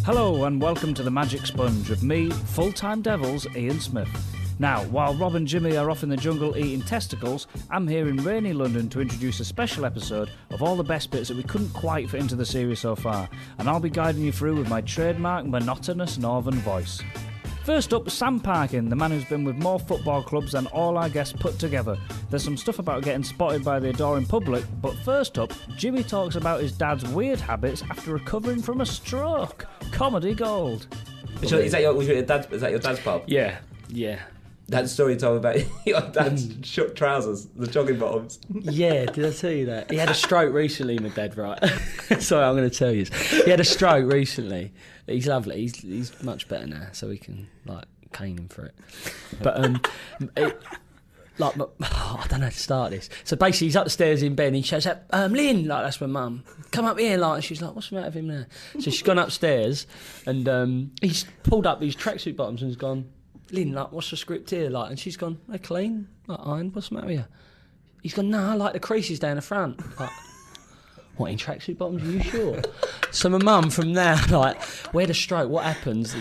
Hello and welcome to the Magic Sponge with me, full-time Devils, Ian Smith. Now, while Rob and Jimmy are off in the jungle eating testicles, I'm here in rainy London to introduce a special episode of all the best bits that we couldn't quite fit into the series so far, and I'll be guiding you through with my trademark monotonous northern voice. First up, Sam Parkin, the man who's been with more football clubs than all our guests put together. There's some stuff about getting spotted by the adoring public, but first up, Jimmy talks about his dad's weird habits after recovering from a stroke. Comedy gold. Is that your dad's pub? Yeah. That story you told about your dad's short trousers, the jogging bottoms. Yeah, did I tell you that? He had a stroke recently, my dad, right? Sorry, I'm going to tell you. He had a stroke recently. He's lovely. He's much better now, so we can, cane him for it. But, I don't know how to start this. So basically, he's upstairs in bed and he shouts out, Lynn, that's my mum, come up here, and she's like, what's the matter with him now? So she's gone upstairs and he's pulled up these tracksuit bottoms and he's gone, Lynn, what's the script here? And she's gone, they're clean, ironed, what's the matter with you? He's gone, no, I like the creases down the front. What, in tracksuit bottoms, are you sure? So my mum, from there, we had a stroke, what happens?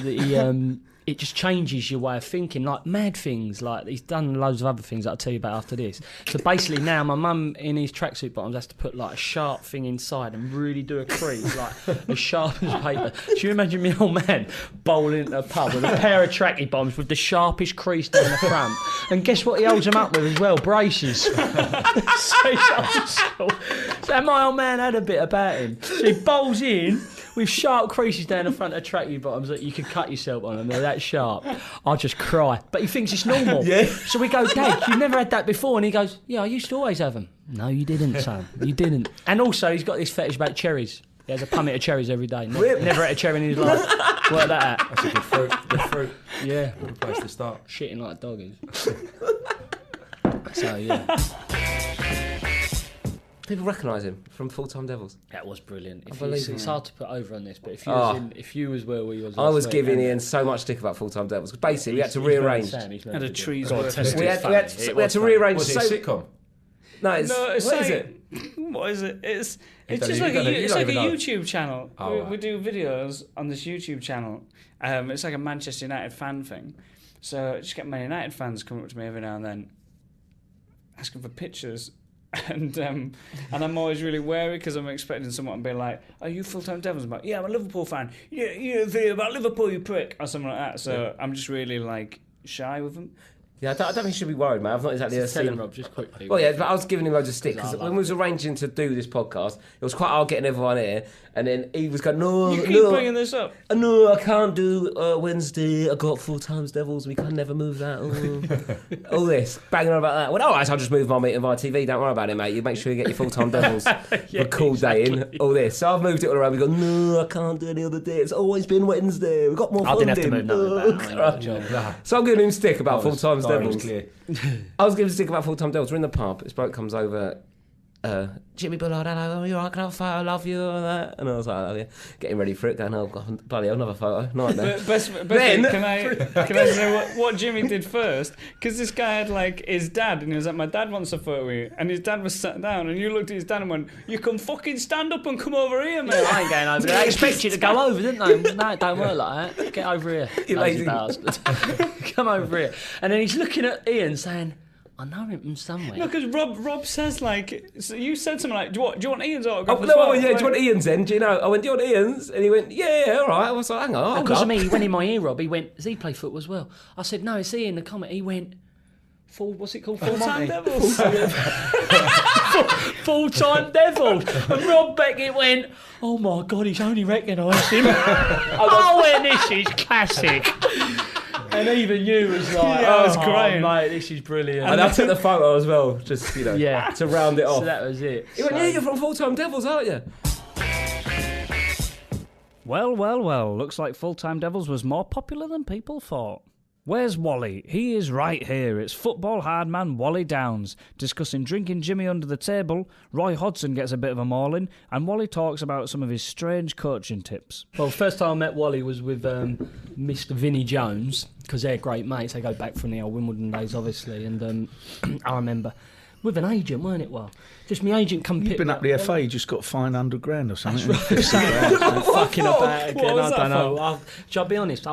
It just changes your way of thinking, mad things. He's done loads of other things that I'll tell you about after this. So basically now my mum in his tracksuit bottoms has to put a sharp thing inside and really do a crease, as sharp as paper. Do you imagine me old man bowling into a pub with a pair of tracky bottoms with the sharpest crease down the front? And guess what he holds them up with as well? Braces. So my old man had a bit about him. So he bowls in with sharp creases down the front of tracky bottoms that you could cut yourself on them. They're that sharp. I just cry. But he thinks it's normal. Yeah. So we go, Dad, you've never had that before? And he goes, yeah, I used to always have them. No, you didn't, son. You didn't. And also, he's got this fetish about cherries. He has a pummet of cherries every day. Never ate a cherry in his life. Work that out. That's a good fruit. Good fruit. Yeah. Good place to start. Shitting like a dog is. So, yeah. People recognise him from Full-Time Devils. That was brilliant. It's hard to put over on this, but if you was where we was, I was giving Ian so much stick about Full-Time Devils. Basically, we had to rearrange. And a tree's we had to rearrange. Was it a sitcom? No, it's what is it? What is it? It's just like a YouTube channel. We do videos on this YouTube channel. It's like a Manchester United fan thing. So I just get Man United fans coming up to me every now and then, asking for pictures. And I'm always really wary because I'm expecting someone to be like, are you Full-Time Devils? I'm like, yeah, I'm a Liverpool fan. Yeah, you video about Liverpool, you prick, or something like that. So I'm just really shy with them. Yeah, I don't think you should be worried, mate. I've not exactly seen Rob just quickly. Well, yeah, but I was giving him loads of stick because when we was arranging to do this podcast, it was quite hard getting everyone here, and then he was going, "No, you keep bringing this up. No, I can't do Wednesday. I got Full-Time Devils. We can never move that. All this banging on about that. Well, all right, I'll just move my meeting via TV. Don't worry about it, mate. You make sure you get your Full-Time Devils for a cool day in. All this. So I've moved it all around. We go, no, I can't do any other day. It's always been Wednesday. We've got more funding. I didn't have to move nothing. So I'm giving him stick about Full-Time Devils. I was giving a stick about Full-Time Devils. We're in the pub. This bloke comes over. Jimmy Bullard, hello, you're right, can I have a photo? I love you, and that. And I was like, oh, yeah. Getting ready for it, going, oh, God, bloody hell, another photo. Nightmare. Then, can I say what Jimmy did first? Because this guy had his dad, and he was like, my dad wants a photo with you. And his dad was sat down, and you looked at his dad and went, you can fucking stand up and come over here, mate. I ain't going over there. I expect you to go over, didn't I? No, it don't work like that. Get over here, you lazy bastard. Come over here. And then he's looking at Ian saying, I know him from somewhere. No, because Rob says so you said something like, do you want Ian's autograph? Do you want Ian's then? Do you know? I went, do you want Ian's? And he went, yeah, all right. I was like, hang on. Because of me, he went in my ear, Rob. He went, does he play football as well? I said, no, it's Ian, the comment. He went, what's it called? Full-Time Devils. Full-Time Devils. And Rob Beckett went, oh my God, he's only recognised him. And this is classic. And even you was like, I was crying. Mate, this is brilliant. And I took the photo as well, just, to round it off. So that was it. He went, yeah, you're from Full-Time Devils, aren't you? Well, looks like Full-Time Devils was more popular than people thought. Where's Wally? He is right here. It's football hard man Wally Downs discussing drinking Jimmy under the table. Roy Hodgson gets a bit of a mauling, and Wally talks about some of his strange coaching tips. Well, first time I met Wally was with Mr. Vinnie Jones, because they're great mates. They go back from the old Wimbledon days, obviously. And I remember with an agent, weren't it? Well, just my agent come pick. You've been up the FA, you just got fined $100,000 or something. Fucking about again. I don't know. Shall I be honest?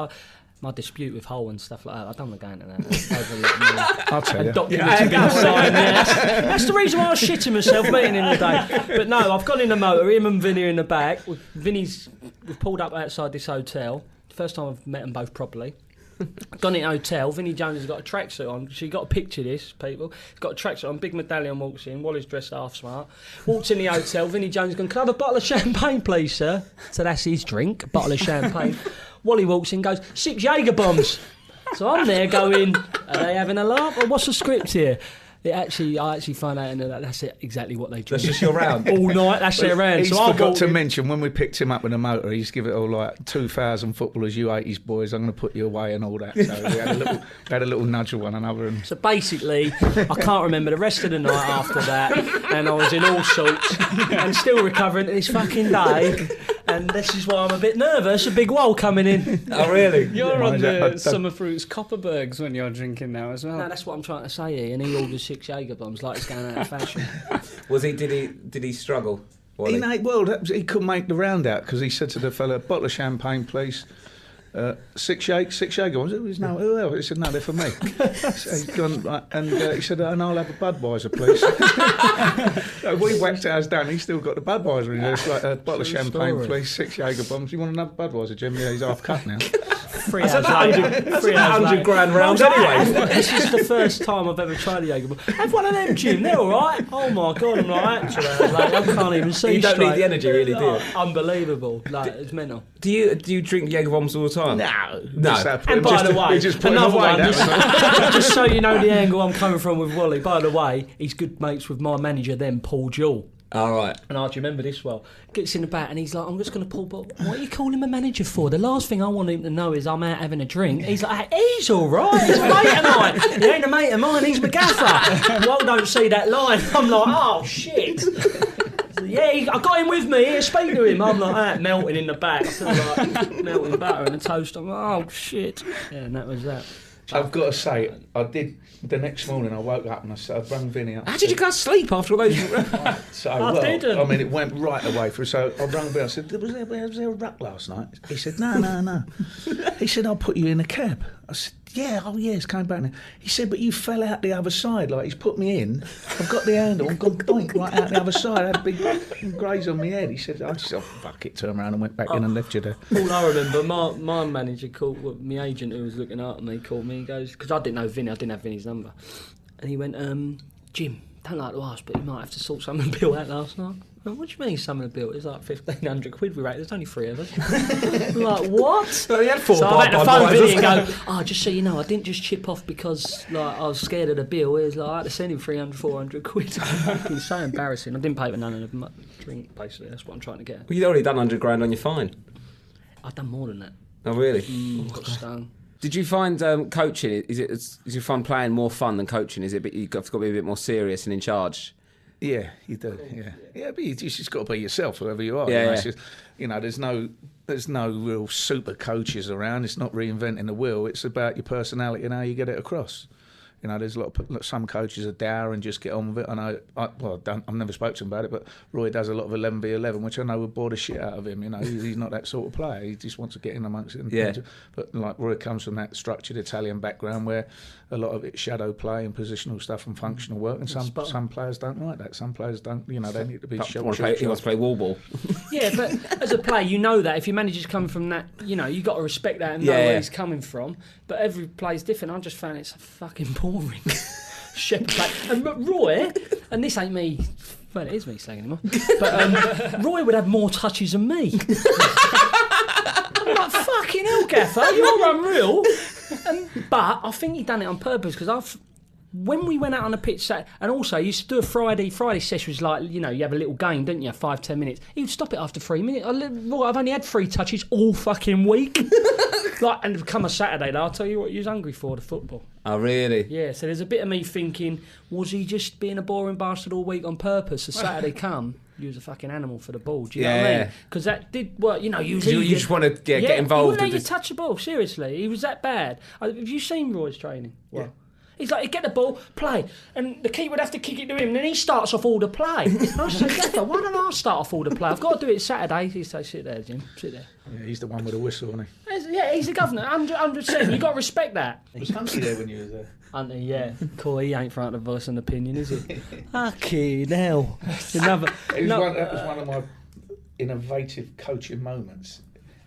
My dispute with Hull and stuff like that, I don't want to go into that. I'll tell you. Documents have been signed. That's the reason why I was shitting myself meeting in the day. But no, I've gone in the motor, him and Vinny are in the back. We've pulled up outside this hotel. First time I've met them both properly. Gone in the hotel, Vinnie Jones has got a tracksuit on. So you got to picture this, people. He's got a tracksuit on, big medallion walks in, Wally's dressed half smart. Walks in the hotel, Vinnie Jones has gone, "Can I have a bottle of champagne, please, sir?" So that's his drink, a bottle of champagne. Wally walks in, goes, "6 Jaeger bombs." So I'm there going, are they having a laugh? Or what's the script here? I actually find out that that's exactly what they do. That's just your round. All night, that's their round. He's So forgot to mention, when we picked him up in a motor, he's give it all like 2,000 footballers, you 80s boys, I'm going to put you away and all that. So we had a little nudge of one another. And So basically, I can't remember the rest of the night after that, and I was in all sorts, and still recovering to this fucking day. And this is why I'm a bit nervous. A big wall coming in. Oh, really? You're on the Summer Fruits Copperbergs when you're drinking now as well. No, that's what I'm trying to say here. And he orders 6 Jaeger bombs like it's going out of fashion. Did he struggle? Wally? He couldn't make the round out because he said to the fella, "Bottle of champagne, please. 6 Jaeger ones." It was no. Who else? He said, "No, they're for me." So he's gone, and he said, "And I'll have a Budweiser, please." So we whacked ours down. He's still got the Budweiser in there. It's like a bottle of champagne, please. 6 Jaeger bombs. You want another Budweiser, Jim? Yeah, he's half cut now. 3 hours later. 100 grand rounds anyway. This is the first time I've ever tried a Jaeger bomb. Have one of them, Jim. They're all right. Oh my God, I'm like, 2 hours later, I can't even see. You don't straight. need the energy, really, do you? Unbelievable. Like, it's mental. Do you drink Jaeger bombs all the time? No. And by the way, another one, That just so you know the angle I'm coming from with Wally, by the way, he's good mates with my manager then, Paul Jewell. All right. And I do remember this well. Gets in the back and he's like, "I'm just going to pull, but what are you calling my manager for? The last thing I want him to know is I'm out having a drink." He's like, "He's all right. He's a mate of mine. He ain't a mate of mine. He's my gaffer." Well, don't see that line. I'm like, "Oh, shit." "Yeah, I got him with me. Here, speak to him." I'm like that, melting in the back. So like, melting butter in a toast. I'm like, "Oh, shit." Yeah, and that was that. I've got to say, I did. The next morning, I woke up and I rang Vinny up. How did you go to sleep after all those? So, didn't. I mean, it went right away through. So I rang Vinny. I said, was there a ruck last night?" He said, no. He said, "I'll put you in a cab." I said, "Yeah, oh yeah, it's coming back now." He said, "But you fell out the other side, like he's put me in. I've got the handle and gone doink right out the other side. I had a big graze on my head." He said, "I just fuck it, turned around and went back in and left you there." All I remember, my manager called, my agent who was looking after me called me, he goes, because I didn't know Vinny, I didn't have Vinny's number. And he went, "Jim, don't like to ask, but you might have to sort something bill out last night." I went, "What do you mean something bill? It's like 1,500 quid we rate. There's only 3 of us." I'm like, "What?" So he had 4 So I had to phone Vinny and go, "Oh, just so you know, I didn't just chip off because like I was scared of the bill. It was like I had to send him 300, 400 quid. It's so embarrassing. I didn't pay for none of the drink, basically. That's what I'm trying to get. Well, you'd already done 100 grand on your fine. I've done more than that. Oh, really? Got stung. Did you find coaching? Is your fun playing more fun than coaching? Is it? You've got to be a bit more serious and in charge. Yeah, you do. Yeah, but you just got to be yourself, whoever you are. Yeah, It's just, there's no real super coaches around. It's not reinventing the wheel. It's about your personality and how you get it across. There's some coaches are dour and just get on with it. I know. I've never spoken to him about it, but Roy does a lot of 11v11, which I know would bore the shit out of him. He's not that sort of player. He just wants to get in amongst it. Yeah. But like Roy comes from that structured Italian background where a lot of it's shadow play and positional stuff and functional work. And some players don't like that. Some players don't. They need to be. He wants to play wall ball. Yeah, but as a player, you know that if your manager's coming from that, you got to respect that and know where he's coming from. But every play's different. I just found it's fucking boring. Shepherd play. And Roy, and this ain't me. Well, it is me slagging him off. But Roy would have more touches than me. I'm like, fucking hell, Gaffer, you're unreal. But I think he done it on purpose because when we went out on the pitch, and also you used to do a Friday session was like, you have a little game, didn't you? 5-10 minutes. He would stop it after 3 minutes. I've only had 3 touches all fucking week. And come a Saturday, though, I'll tell you what you was hungry for, the football. Oh, really? Yeah, so there's a bit of me thinking, was he just being a boring bastard all week on purpose? So Saturday come, you was a fucking animal for the ball. Do you know what I mean? Because that did work. You just want to get involved. He wouldn't let you touch the ball, seriously. He was that bad. Have you seen Roy's training? Well, he's like, he'd get the ball, play, and the keeper would have to kick it to him, and then he starts off all the play. And I say, Gaffer, why don't I start off all the play? I've got to do it Saturday. He'd say, sit there, Jim, sit there. Yeah, he's the one with the whistle, isn't he? Yeah, he's the governor, 100%. You've got to respect that. Was Hunty there when you was there? Hunty, yeah. Cool, he ain't front of voice and opinion, is he? Fucking hell. That was one of my innovative coaching moments.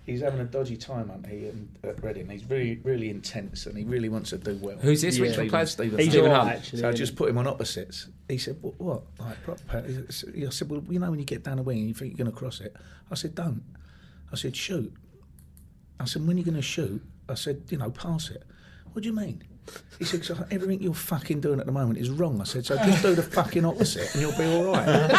He's having a dodgy time, Hunty, at Reading. He's really, really intense and he really wants to do well. Who's this? Which player? He's all right, actually. So I just put him on opposites. He said, what? Like, proper? I said, well, when you get down the wing and you think you're going to cross it. I said, don't. I said, shoot. I said, when you're going to shoot, I said, pass it. What do you mean? He said, so everything you're fucking doing at the moment is wrong. I said, so just do the fucking opposite and you'll be all right.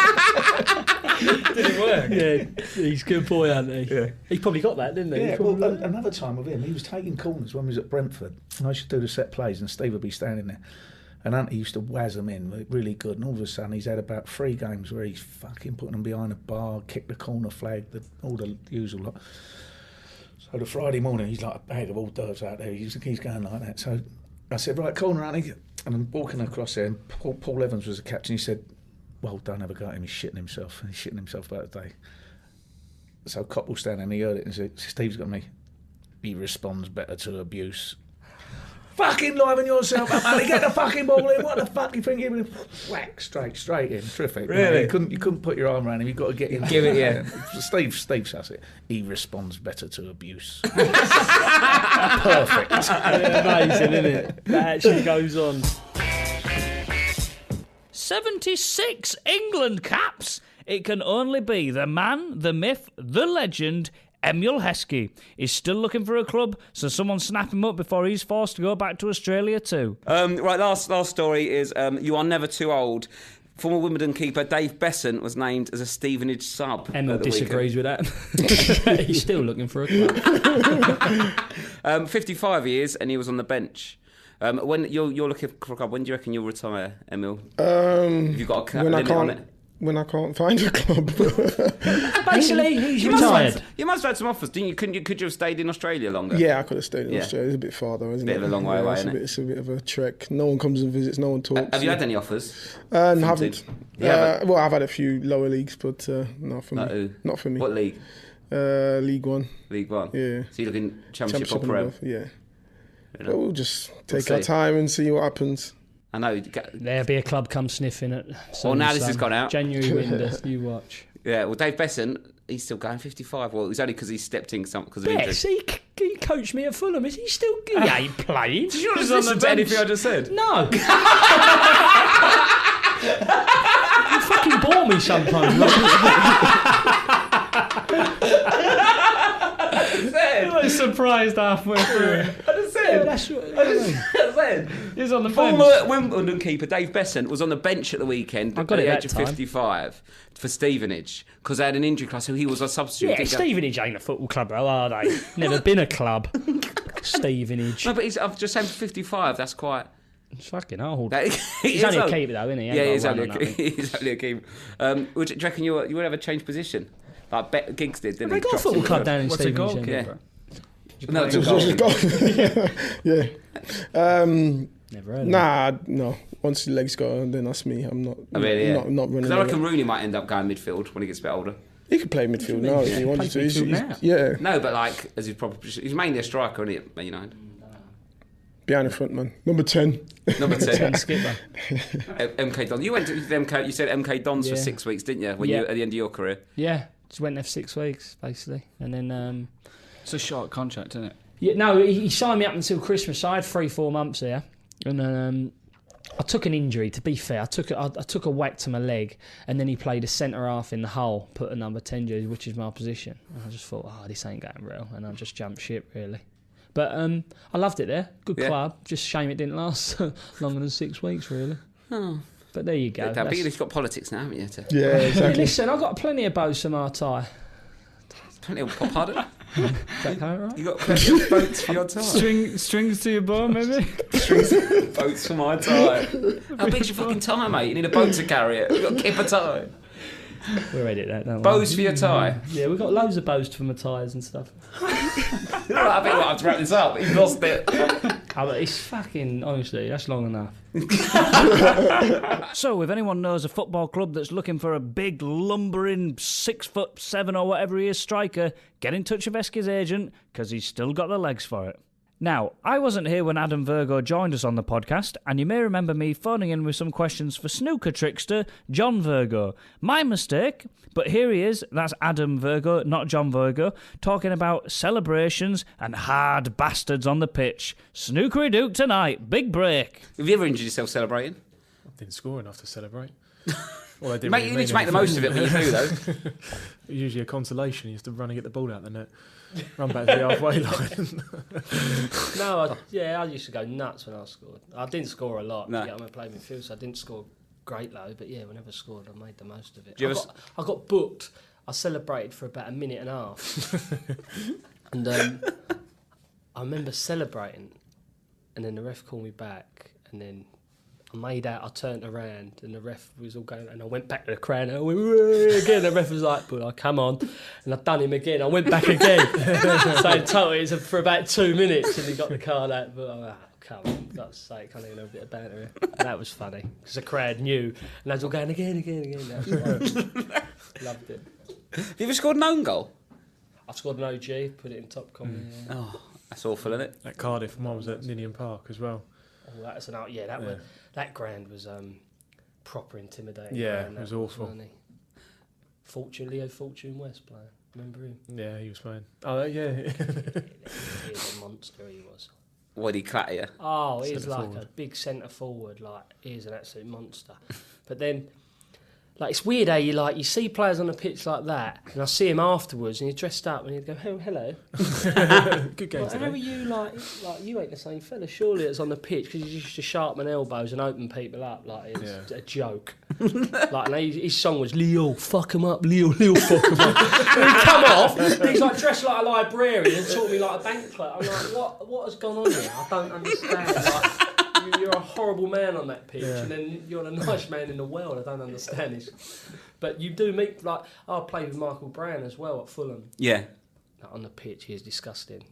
Did it work? Yeah, he's a good boy, hasn't he? Yeah. He probably got that, didn't he? Yeah, well, another time with him, he was taking corners when we was at Brentford. And I used to do the set plays and Steve would be standing there. And Hunty used to wazz them in, really good. And all of a sudden, he's had about 3 games where he's fucking putting them behind a bar, kicked the corner flag, all the usual lot. So the Friday morning, he's like a bag of hors d'oeuvres out there. He's going like that. So I said, right, corner, Hunty. And I'm walking across there, and Paul Evans was the captain. He said, well, don't have a go at him, he's shitting himself. He's shitting himself about the day. So Cop will stand there and he heard it and said, Steve's got me. He responds better to abuse. Fucking liven yourself up, man. Get the fucking ball in. What the fuck do you think? You're whack, straight in. Terrific. Really? You couldn't put your arm around him. You've got to get in. Give it, yeah. Steve says it. He responds better to abuse. Perfect. Amazing, isn't it? That actually goes on. 76 England caps. It can only be the man, the myth, the legend, Emil Heskey. He's still looking for a club, so someone snap him up before he's forced to go back to Australia too. Right, last story is you are never too old. Former Wimbledon keeper Dave Besant was named as a Stevenage sub. Emil disagrees with that. He's still looking for a club. 55 years and he was on the bench. When you're looking for a club, when do you reckon you'll retire, Emil? Have you got a limit on it? When I can't find a club. Basically, he's retired. You must have had some offers, didn't you? Could you have stayed in Australia longer? Yeah, I could have stayed in Australia. It's a bit far though, isn't it? Bit of a long way away, isn't it? It's a bit of a trek. No one comes and visits, no one talks. Have you had any offers? Haven't. Well, I've had a few lower leagues, but not for me. Not for me. What league? League One. League One? Yeah. So you're looking Championship or Prem? Yeah. But we'll just take our time and see what happens. I know. There'll be a club come sniffing at. Well, now this has gone out. January window, you watch. Yeah, well, Dave Besant, he's still going 55. Well, it's only because he stepped in because of injury. Yes, he coached me at Fulham. Is he still? He ain't playing. Did you not listen to anything I just said? No. You fucking bore me sometimes. I was surprised halfway through. I just said. That's what I said. He was on the bench. Former Wimbledon keeper Dave Besant was on the bench at the weekend I at got the it age of 55 for Stevenage because they had an injury class, so he was a substitute. Yeah, Stevenage ain't a football club, though, are they? Never been a club. Stevenage. No, but I'm just saying for 55, that's quite... It's fucking old. He's only a keeper, though, isn't he? Yeah, he's only a keeper. Do you reckon you would ever change position? Like Giggs did, didn't he? They got a football club down in Stevenage. What's a goalkeeper? No, it's a goal. Yeah. Never heard of Nah, no. Once the legs go, then that's me. I'm not. Not running. Because I reckon Rooney might end up going midfield when he gets a bit older. He could play midfield now if he wanted to. Now? Yeah. No, but as his proper position, he's mainly a striker, isn't he? Man United. Behind the front, man. Number 10. Number 10. Skipper. MK Dons. You went to MK. You said MK Dons for 6 weeks, didn't you? When you at the end of your career. Yeah, just went there for 6 weeks basically, and then. It's a short contract, isn't it? Yeah, no, he signed me up until Christmas. So I had 3-4 months there, and then I took an injury. To be fair, I took a whack to my leg, and then he played a centre half in the Hull, put a number 10 jersey, which is my position. And I just thought, this ain't going real, and I just jumped ship really. But I loved it there. Good Yeah. club. Just shame it didn't last longer than 6 weeks, really. Oh. But there you go. But you've got politics now, haven't you? Yeah, exactly. Listen, I've got plenty of bows for my tie. Plenty of pardon? Is that kind of right? You got plenty of boats for your tie. Strings to your bow, maybe? Boats for my tie. How big's your fucking tie, mate? You need a boat to carry it. You've got to keep a tie. We'll edit that, don't we? Bows for your tie. Yeah, we've got loads of bows for my ties and stuff. I think I have to wrap this up. You've lost it. Oh, but it's fucking, honestly, that's long enough. So, if anyone knows a football club that's looking for a big, lumbering 6'7" or whatever he is striker, get in touch with Eski's agent, because he's still got the legs for it. Now, I wasn't here when Adam Virgo joined us on the podcast, and you may remember me phoning in with some questions for snooker trickster John Virgo. My mistake, but here he is, that's Adam Virgo, not John Virgo, talking about celebrations and hard bastards on the pitch. Snookery Duke tonight, big break. Have you ever injured yourself celebrating? I didn't score enough to celebrate. Well, I didn't Mate, really you need to mean make the most of it when you do, though. Usually a consolation. You have to run and get the ball out the net. Run back to the halfway line. No, I used to go nuts when I scored. I didn't score a lot. No. Yeah, I'm a play midfield, so I didn't score great low. But yeah, whenever I scored, I made the most of it. Do you I got booked. I celebrated for about a minute and a half, and I remember celebrating, and then the ref called me back, and then I made out, I turned around, and the ref was all going, and I went back to the crowd, and I went, "Whoa," again, the ref was like, "But come on," and I've done him again, I went back again, so in total it was for about 2 minutes, and he got the card out, but I'm like, come on, for God's sake, can't even have a bit of banter here. And that was funny, because the crowd knew, and they was all going, again, that was fun. Loved it. Have you ever scored an own goal? I scored an OG, put it in top comment. Yeah. Oh, that's awful, isn't it? At Cardiff, mine was at Ninian Park as well. Oh, that was that ground was proper intimidating. Yeah, ground, it was that awful. wasn't it? Leo Fortune West player. Remember him? Yeah, he was playing. Oh, yeah. He was a monster, he was. What did he clatter you? Oh, he's Centre like forward. a big centre forward. Like, he's an absolute monster. But then, like, it's weird how you see players on the pitch like that, and I see him afterwards, and he's dressed up, and he'd go, "Oh, hello." Good game Like, how today. are you like you ain't the same fella? Surely it's on the pitch because you used to sharpen elbows and open people up like it's a joke. Like, and his song was Leo, fuck him up, Leo, fuck him up. And he'd come off, he's like dressed like a librarian and taught me like a bank clerk. I'm like, what has gone on here? I don't understand. Like, you're a horrible man on that pitch, and then you're the nice man in the world. I don't understand this. But you do meet, like, I played with Michael Brown as well at Fulham. Yeah. Like, on the pitch, he is disgusting.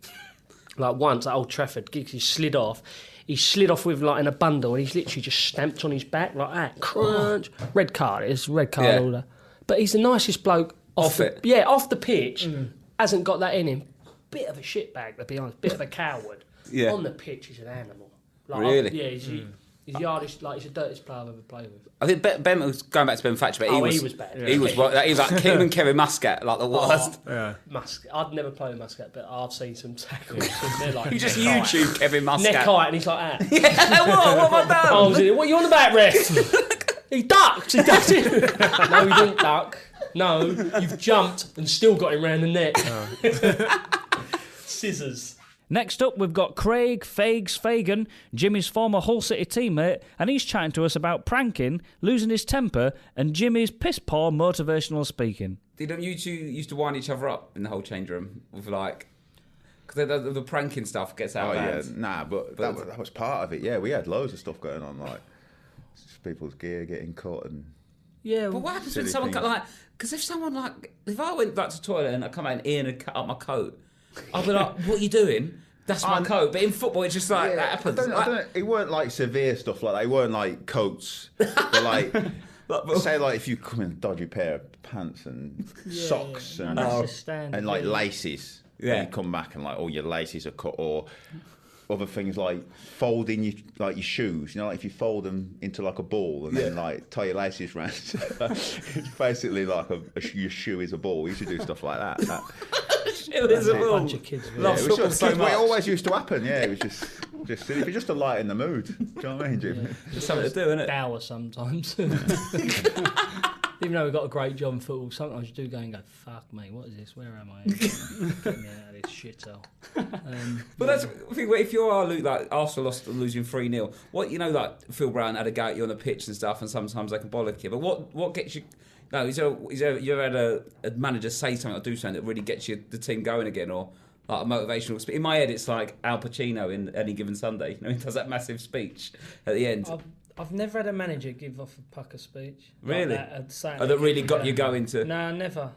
Like, once at Old Trafford, he slid off. He slid off with, like, in a bundle, and he's literally just stamped on his back like that. Crunch. Red card. It's red card order. But he's the nicest bloke off it. Yeah, off the pitch. Hasn't got that in him. Bit of a shitbag, to be honest. Bit of a coward. Yeah. On the pitch, he's an animal. Like, Really? He's the hardest, like, he's the dirtiest player I've ever played with. I think Ben was going back to Ben Thatcher, but He was bad. He was like him and Kevin Muscat, like the worst. Yeah. I'd never play with Muscat, but I've seen some tackles. And they're like You just neck YouTube height. Kevin Muscat. Neck height, and he's like that. Yeah, what have I done? Arms in it. What are you on about, ref? He ducked. He ducked it. No, he didn't duck. No, you've jumped and still got him round the neck. Scissors. Next up, we've got Craig Fags Fagan, Jimmy's former Hull City teammate, and he's chatting to us about pranking, losing his temper, and Jimmy's piss-poor motivational speaking. Didn't you two used to wind each other up in the whole change room with like... Because the pranking stuff gets out of hand. Nah, but that was part of it. Yeah, we had loads of stuff going on, like just people's gear getting cut and... Yeah, But what happens when Silly someone... things. Like, because if someone like... If I went back to the toilet and I come out and Ian had cut up my coat, I'd be like, what are you doing? That's my coat. But in football, it's just like, that happens. I don't, it weren't like severe stuff like that. It weren't like coats. But like, say like if you come in a dodgy pair of pants and socks and like laces, and you come back and like all your laces are cut, or other things like folding your shoes. You know, like if you fold them into like a ball and then like tie your laces around. It's basically like your shoe is a ball. We used to do stuff like that. It was a bunch of kids. Yeah, it was just, it always used to happen. Yeah, it was just if you're just a light in the mood. Do you know what I mean, Jim? There's something to do, isn't it? Dour sometimes. Even though we've got a great job in football, sometimes you do go and go, fuck me, what is this? Where am I? Get me out of this shithole. But that's I think if you are like Arsenal losing 3-0, what like Phil Brown had a go at you on the pitch and stuff, and sometimes they can bollock you. But what gets you? No, is there you ever had a manager say something or do something that really gets the team going again, or like a motivational speech? In my head, it's like Al Pacino in Any Given Sunday. He does that massive speech at the end. I've never had a manager give off a pucker speech. Really? Like that really got you going to... No, never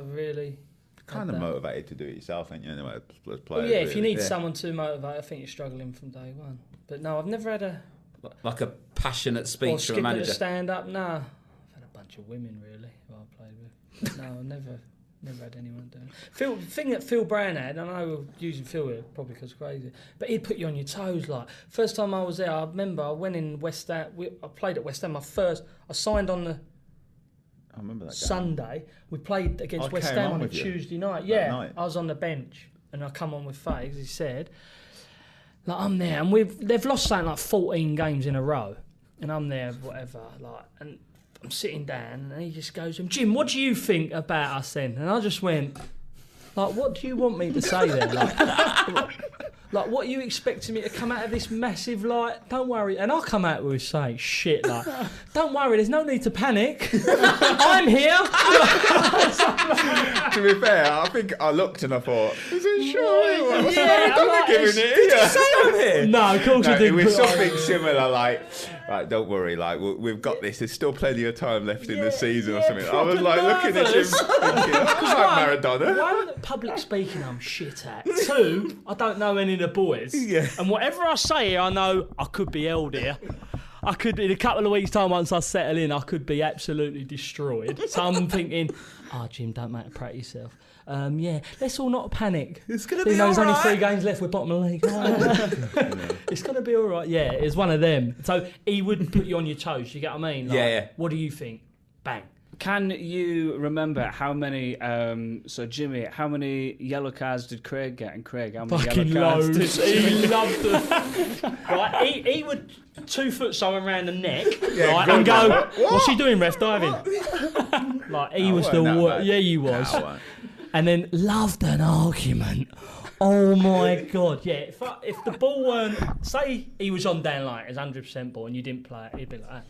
really. Kind of motivated to do it yourself, ain't you? Anyway, as players, well, yeah, if you need someone to motivate, I think you're struggling from day one. But no, I've never had a... Like a passionate speech from a manager? Or stand up, no. I've had a bunch of women, really, who I played with. No, I've never had anyone doing it. The thing that Phil Brown had, I know we're using Phil here probably because crazy, but he'd put you on your toes. Like, first time I was there, I remember I went in West Ham, I played at West Ham, I signed on the I remember that Sunday. We played against West Ham on a Tuesday night. Yeah, I was on the bench and I come on with Fags. He said, like, I'm there, and they've lost something like 14 games in a row, and I'm there, whatever, like, and I'm sitting down, and he just goes, Jim, what do you think about us then? And I just went, like, what do you want me to say then? Like, what are you expecting me to come out of this massive, like, don't worry. And I'll come out with saying shit, like, don't worry, there's no need to panic. I'm here. To be fair, I think I looked and I thought, is it sure? Did you say I'm here? No, of course I didn't. It was something similar, like, right, don't worry, like, we've got this. There's still plenty of time left in the season or something. I was like looking at him thinking, like Maradona. One, public speaking I'm shit at. Two, I don't know any of the boys. Yeah. And whatever I say here, I know I could be held here. I could, in a couple of weeks' time, once I settle in, I could be absolutely destroyed. So I'm thinking, Jim, don't make a prat yourself. Yeah, let's all not panic. It's going to be all right. There's only 3 games left, we're bottom of the league. It's going to be all right. Yeah, it's one of them. So he would put you on your toes, you get what I mean? Like, yeah. What do you think? Bang. Can you remember how many, Jimmy, how many yellow cards did Craig get? And Craig, how many fucking yellow cards loads. did He loved them. Right, he would 2 foot someone around the neck, right, and go, what's he doing, ref? Diving. Like, he was the worst. Yeah, he was. And then loved an argument. Oh my God. Yeah, if the ball weren't, say he was on down like it's 100% ball and you didn't play it, he'd be like, that.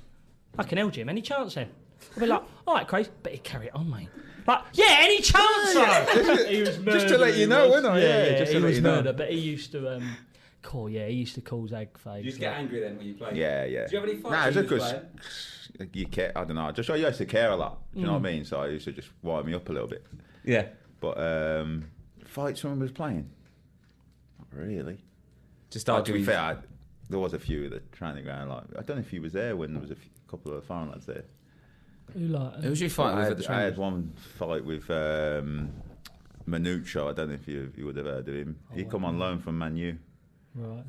Fucking hell, Jim, any chance then? I'd be like, all right, Craig, but he'd carry it on, mate. Like, yeah, any chance though? He was murder. Just to let you know, wasn't I? Yeah, just to he let was you know. murder, but he used to he used to call Zag Fags. You used to get angry then when you played? Yeah. Did you have any fights? Nah, it's because you care. I don't know. I used to care a lot. Do you know what I mean? So I used to just wind me up a little bit. Yeah. But fights someone was playing? Not really. Just to be fair, there was a few at the training ground. Like, I don't know if he was there when there was a couple of foreign lads there. Who was you fighting with at the training? I had one fight with Manuccio. I don't know if you would have heard of him. He come on loan from Man U. Right.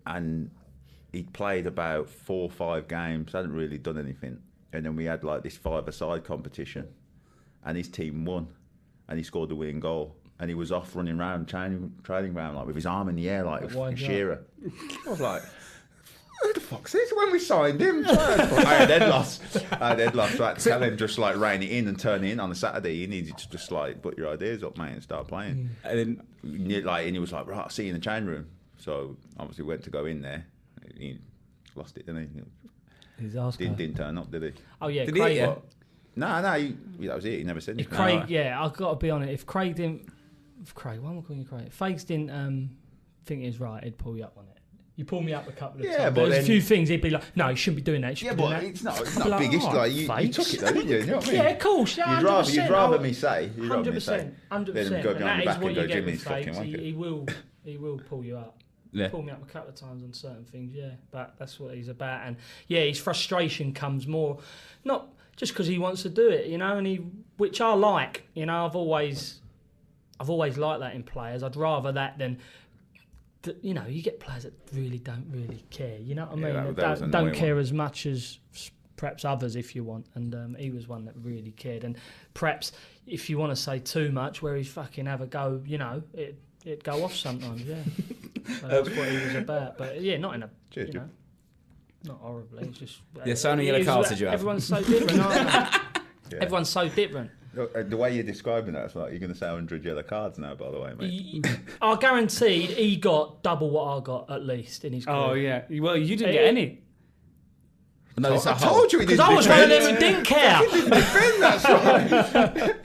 And he'd played about 4 or 5 games, hadn't really done anything. And then we had like this 5-a-side competition. And his team won. And he scored the winning goal. And he was off running around training ground like with his arm in the air like it was Shearer. I was like, who the fuck's this? When we signed him, I had head loss. So I had to tell him just like rein it in and turn it in on a Saturday. You needed to just like put your ideas up, mate, and start playing. And then and he was like, right, I'll see you in the change room. So obviously went to go in there. He lost it, didn't he? Didn't turn up, did he? Oh yeah, did Craig. No, that was it. He never said anything. If Craig, I've got to be honest. If Craig, why am I calling you Craig? If Fags didn't think he was right, he'd pull you up on it. You pull me up a couple of times. But there's a few things he'd be like, no, you shouldn't be doing that. It's not big issue. Like, you took it though, didn't you? You know what I mean? Yeah, of course. Yeah, you'd rather me say. 100%. Then go behind your back and go, Jimmy's fucking wanker. He will pull you up. Yeah. Pull me up a couple of times on certain things, but that's what he's about. And his frustration comes more, not just because he wants to do it, and which I like. I've always liked that in players. I'd rather that than, you get players that really don't care. You know what I mean? That don't care as much as perhaps others, if you want. And he was one that really cared. And perhaps if you want to say too much, where he's fucking have a go, it'd go off sometimes. Yeah, so that's what he was about. But not in a, not horribly. It's just so many yellow cards did you have? Everyone's so different, aren't they? Yeah. Everyone's so different. The way you're describing that, it's like you're going to say 100 yellow cards now, by the way, mate. I guaranteed he got double what I got, at least, in his career. Oh, yeah. Well, you didn't get any. No, I told you he didn't Because I was one of them defend. who didn't care. Defend, that's right.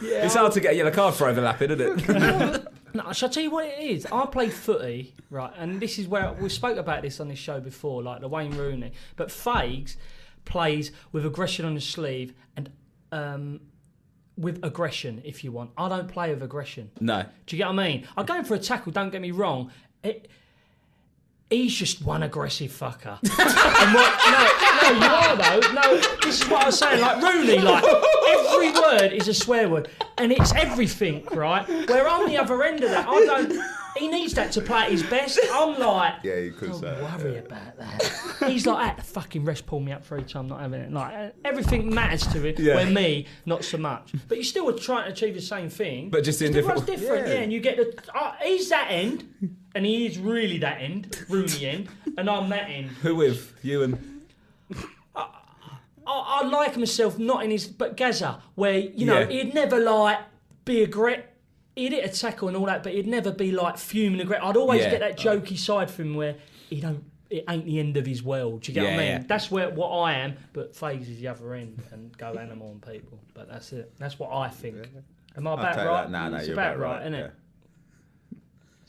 It's hard to get a yellow card for overlapping, isn't it? No, shall I tell you what it is? I played footy, right, and this is where we spoke about this on this show before, like the Wayne Rooney. But Fags plays with aggression on his sleeve and with aggression, if you want. I don't play with aggression. No. Do you get what I mean? I'm going for a tackle, don't get me wrong. He's just one aggressive fucker. No, you are though. No, this is what I was saying. Like Rooney, like every word is a swear word, and it's everything, right? Where I'm the other end of that. I don't. He needs that to play at his best. I'm like, Yeah, you could say. don't worry about that. He's like, at the fucking rest, pull me up for each time, not having it. Like everything matters to him. Yeah. Where me, not so much. But you still are trying to achieve the same thing. But just in different... Everyone's different, yeah. And you get the. He's that end, and he is really that end, Rooney end, and I'm that end. Who with? You and... I like myself, not in his, but Gaza, where he'd never like be aggressive. He'd hit a tackle and all that, but he'd never be like fuming aggressive. I'd always get that jokey side from him where it ain't the end of his world. Do you get what I mean? Yeah. That's what I am, but Fags is the other end and go animal on people. But that's it. That's what I think. Am I about right? No, it's you're about right, isn't it?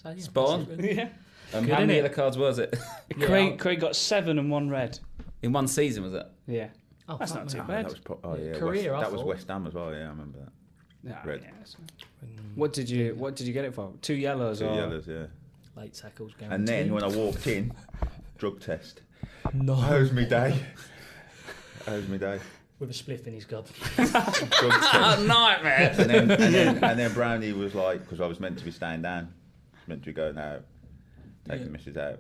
So, yeah, Spot on. that's it, really. Yeah. How Good, many innit? yellow cards was it? Craig got 7 and 1 red. In one season, was it? Yeah. Oh, That's fuck not me. too bad. That was Career, I that was thought. West Ham as well. Yeah, I remember that. Yeah, Red. yeah, that's- What did you get it for? 2 yellows 2 or yellows, yeah. Late tackles guaranteed. And then when I walked in, drug test. No. How's me day? How's me day? With a spliff in his gob. Drug test. Nightmare! And then Brownie was like, because I was meant to be staying down, meant to be going out, taking the missus out.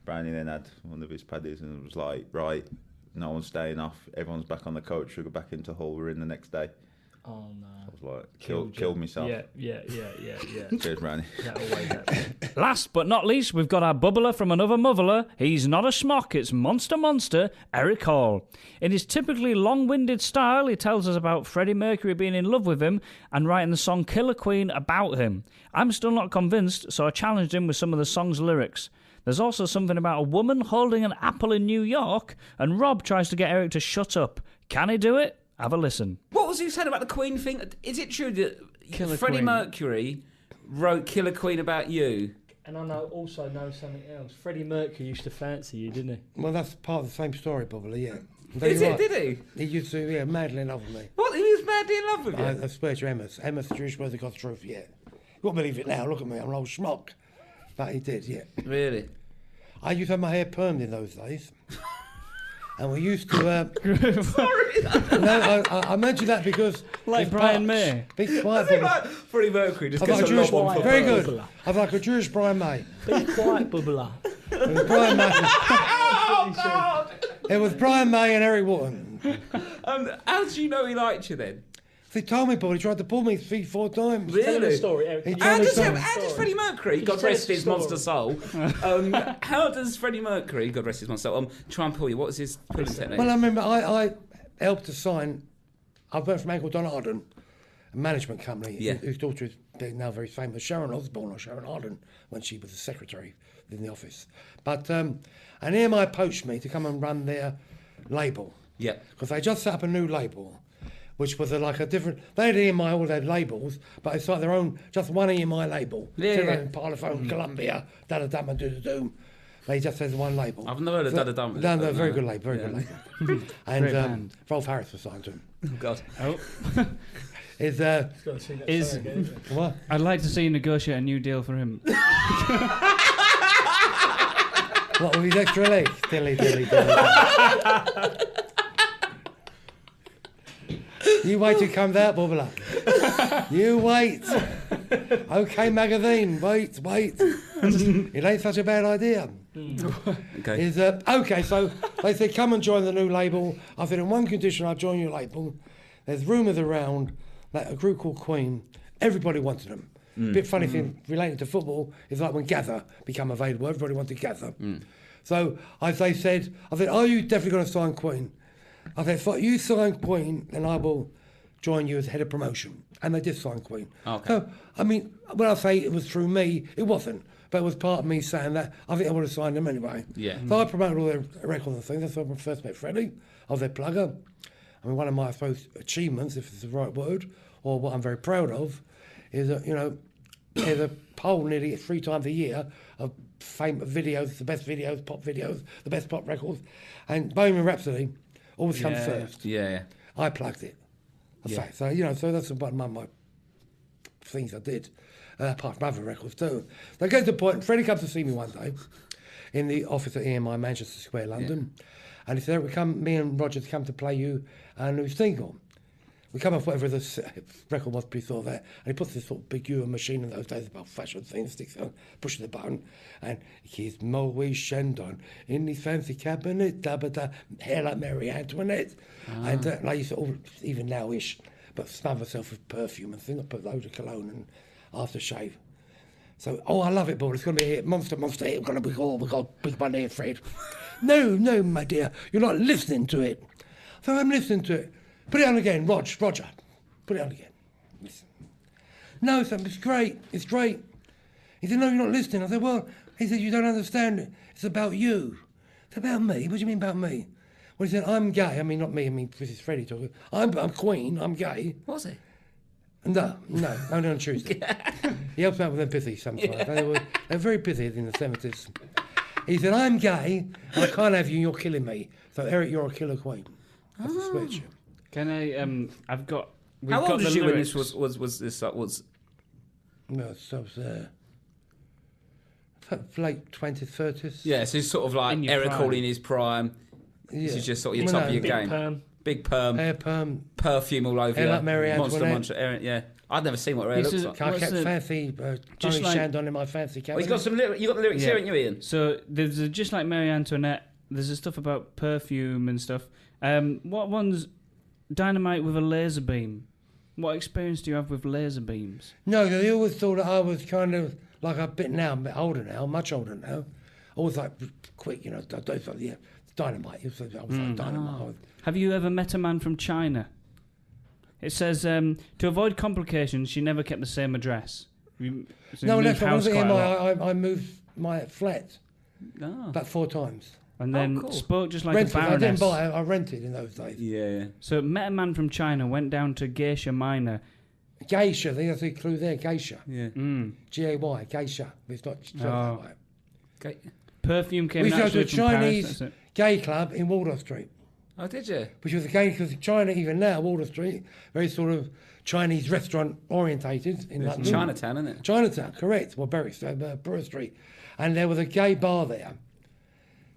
Brownie then had one of his paddies and was like, right, no one's staying off, everyone's back on the coach, we'll go back into Hull, we're in the next day. Oh no. I was like, killed myself. Yeah. Cheers, Brownie. That always happens. Last but not least, we've got our bubbler from another motheler. He's not a schmuck, it's Monster, Eric Hall. In his typically long-winded style, he tells us about Freddie Mercury being in love with him and writing the song Killer Queen about him. I'm still not convinced, so I challenged him with some of the song's lyrics. There's also something about a woman holding an apple in New York, and Rob tries to get Eric to shut up. Can he do it? Have a listen. What was you saying about the Queen thing? Is it true that Freddie Mercury wrote Killer Queen about you? And I also know something else. Freddie Mercury used to fancy you, didn't he? Well, that's part of the same story, probably, yeah. Is it, did he? He used to, yeah, madly in love with me. What? He was madly in love with you? I swear to Emma's. Emma's the Jewish word of God's truth, yeah. You won't believe it now, look at me, I'm an old schmuck. But he did, yeah. Really? I used to have my hair permed in those days. And we used to... Sorry! No, I mention that because... Like Brian May. Be quiet, Is it like Freddie Mercury just I've gets like a a Jewish, lob on for very birds? good. I've like a Jewish Brian May. Be quiet, bubbler. It was Brian May. Oh, God! It was Brian May and Eric Wharton. How did you know he liked you then? He told me, but he tried to pull me 3-4 times. Tell him the Really? story, Eric. He How told me does, something. how does Freddie Mercury, Could God you tell rest us the his story? monster soul, how does Freddie Mercury, God rest his monster soul, try and pull you? What was his pulling technique? Well, I remember I helped to sign. I worked for Michael Donarden, a management company, Yeah. whose daughter is now very famous, Sharon Osbourne or Sharon Arden, when she was the secretary in the office. But and EMI approached me to come and run their label. Yeah. Because they just set up a new label, which was like a different. They had EMI, all their labels, but it's like their own, just one EMI label. Yeah, So yeah. like Parlophone, Columbia, da-da-dum and do-do-doom. They just had one label. I've never heard of Da-da-dum. No, very good label, very good label. And band. Rolf Harris was signed to him. Oh, God. Is what? I'd like to see you negotiate a new deal for him. What with his extra legs? Dilly. You wait till it comes out, Bubbler. You wait. OK, magazine. Wait. It ain't such a bad idea. Okay. Okay, so they said, come and join the new label. I said, in one condition, I'll join your label. There's rumours around that a group called Queen, everybody wanted them. Bit funny thing relating to football is like when Gather became available, everybody wanted Gather. So they said, are you definitely going to sign Queen? I said, if you sign Queen, then I will join you as head of promotion. And they did sign Queen. Okay. So, I mean, when I say it was through me, it wasn't. But it was part of me saying that. I think I would have signed them anyway. Yeah. So I promoted all their records and things. That's when I first met Freddie. I was their plugger. I mean, one of my, I suppose, achievements, if it's the right word, or what I'm very proud of, is that, you know, there's a poll nearly 3 times a year of famous videos, the best videos, the best pop records. And Bohemian Rhapsody always comes first. Yeah. I plugged it. Fact. So, you know, so that's one of my things I did, apart from other records too. So I get to the point, Freddie comes to see me one day in the office at EMI, Manchester Square, London, and he said, me and Roger come to play you a new single. We come off whatever the record was before that, and he puts this sort of big Euro machine in those days, about fashion thing, sticks on, pushes the button, and he's Moe Shandon in his fancy cabinet, hair like Mary Antoinette. And I used to, even now-ish, but smother myself with perfume and thing. I put loads of cologne and aftershave. So, I love it, Bullard. It's going to be a hit. Monster, hit. We're going to be all. We've got big money, Fred. No, my dear. You're not listening to it. So I'm listening to it. Put it on again, Roger. Put it on again. Listen. No, son, it's great. It's great. He said, no, you're not listening. I said, well, he said, you don't understand it. It's about you. It's about me. What do you mean about me? Well, he said, I'm gay. I mean, not me. I mean, this is Freddie talking. I'm Queen. I'm gay. Was he? No, only on Tuesday. He helps out with them pithy sometimes. They were very pithy in the 70s. He said, I'm gay. I can't have you. You're killing me. So, Eric, you're a killer queen. That's the switch. Can I? I've got. How old was you when lyrics. this was this was? No, so late 20s, 30s. Yeah, so it's sort of like Eric Hall in his prime. Yeah. This is just sort of your top of your game. Perm. Big perm. Hair perm. Perfume all over Hair you. like Mary Monster. Yeah. I'd never seen what Ray looks like. I kept fancy Johnny Shandon in my fancy cabinet. Well, he's got some lyrics. You got the lyrics here, haven't you, Ian? So there's just like Marie Antoinette. There's stuff about perfume and stuff. What one's Dynamite with a laser beam? What experience do you have with laser beams? No, they always thought that I was kind of like a bit older now, much older now. Always like quick, you know. Dynamite. I was like Dynamite. Oh. Have you ever met a man from China? It says, to avoid complications, she never kept the same address. No, that's I moved my flat about 4 times. And then spoke just like rented. a baroness. I didn't buy it, I rented in those days. Yeah. So met a man from China, went down to Geisha Minor. Geisha, I think that's the clue there, Geisha. Yeah. G-A-Y, Geisha. It's not that way. Okay. Perfume came we naturally go to a from Chinese Paris, gay club in Waldorf Street. Oh, did you? Which was a gay, because China, even now, Waldorf Street, very sort of Chinese restaurant orientated in London. Chinatown, isn't it? Chinatown, correct. Well, Brewer Street. And there was a gay bar there.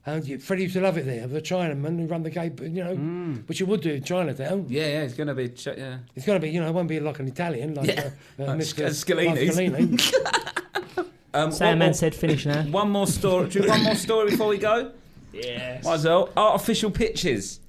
And Freddie used to love it there. The Chinaman who run the gay, which you would do in Chinatown. Yeah, it's going to be, It's going to be, it won't be like an Italian, like Mr. Scalini. Sandman said finish now. One more story before we go? Yes. Might as well. Artificial pitches.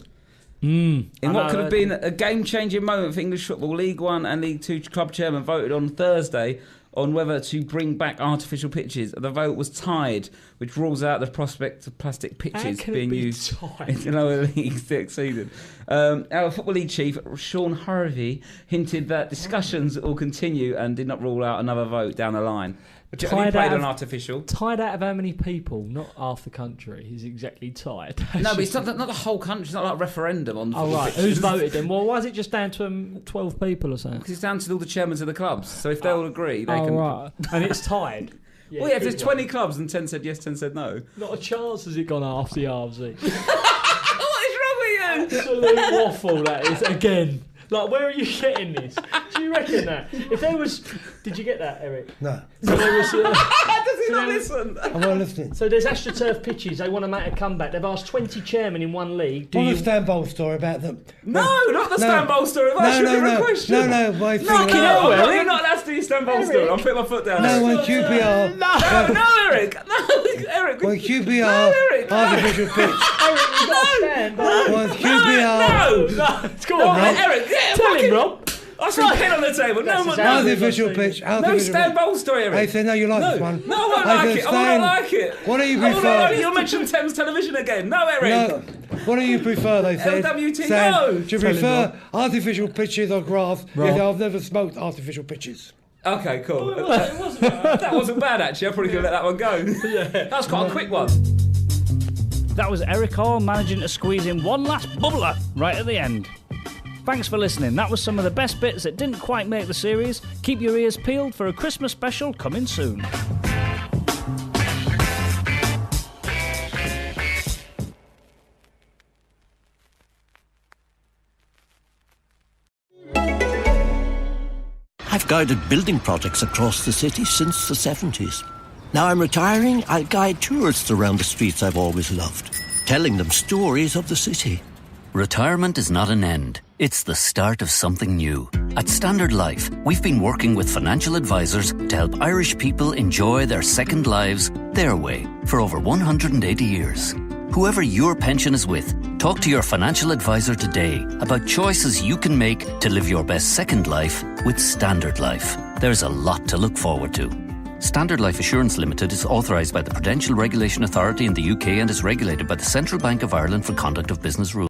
In what could have been a game-changing moment for English football, League One and League Two club chairman voted on Thursday on whether to bring back artificial pitches. The vote was tied, which rules out the prospect of plastic pitches being used in lower leagues this season. Our Football League chief, Sean Harvey, hinted that discussions will continue and did not rule out another vote down the line. Have you played on artificial? Tied out of how many people? Not half the country is exactly tied. No, but it's not the whole country. It's not like a referendum on. Oh right, who's voted then? Well, why is it just down to 12 people or something? Because it's down to all the chairmen of the clubs. So if they all agree, they can. Right, and it's tied. Well, if there's 20 clubs and 10 said yes, 10 said no. Not a chance has it gone after the RFZ. What is wrong with you? Absolute waffle that is again. Like, where are you getting this? Do you reckon that? If there was... Did you get that, Eric? No. So there was... Does he not listen? I'm not listening. So there's AstroTurf pitches. They want to make a comeback. They've asked 20 chairmen in one league. What a Stan Bowl story about them? No, not the Stan Bowl story. That's a different question. No. Fucking hell, you're not allowed to do your Stan Bowl story. I'm putting my foot down. No, when QPR... No, Eric. No, Eric. When QPR... Artificial pitch. Eric, you've got to stand. When QPR... No. Go on, Rob. Eric, Tell him, Rob. I saw a pen on the table. Artificial pitch. No Stan Bowl story, Eric. I say, no, you like this one. No, I won't like it. I will not like it. What are you referring? You'll mention Thames Television again. No, Eric. No. What do you prefer, they said? LWT, Sam, no! do you prefer artificial pitches or grass? Yeah, I've never smoked artificial pitches. Okay, cool. That wasn't bad, actually. I probably could let that one go. That was quite a quick one. That was Eric Hall managing to squeeze in one last bubbler right at the end. Thanks for listening. That was some of the best bits that didn't quite make the series. Keep your ears peeled for a Christmas special coming soon. I've guided building projects across the city since the 70s. Now I'm retiring, I'll guide tourists around the streets I've always loved, telling them stories of the city. Retirement is not an end. It's the start of something new. At Standard Life, we've been working with financial advisors to help Irish people enjoy their second lives their way for over 180 years. Whoever your pension is with, talk to your financial advisor today about choices you can make to live your best second life with Standard Life. There's a lot to look forward to. Standard Life Assurance Limited is authorised by the Prudential Regulation Authority in the UK and is regulated by the Central Bank of Ireland for conduct of business rules.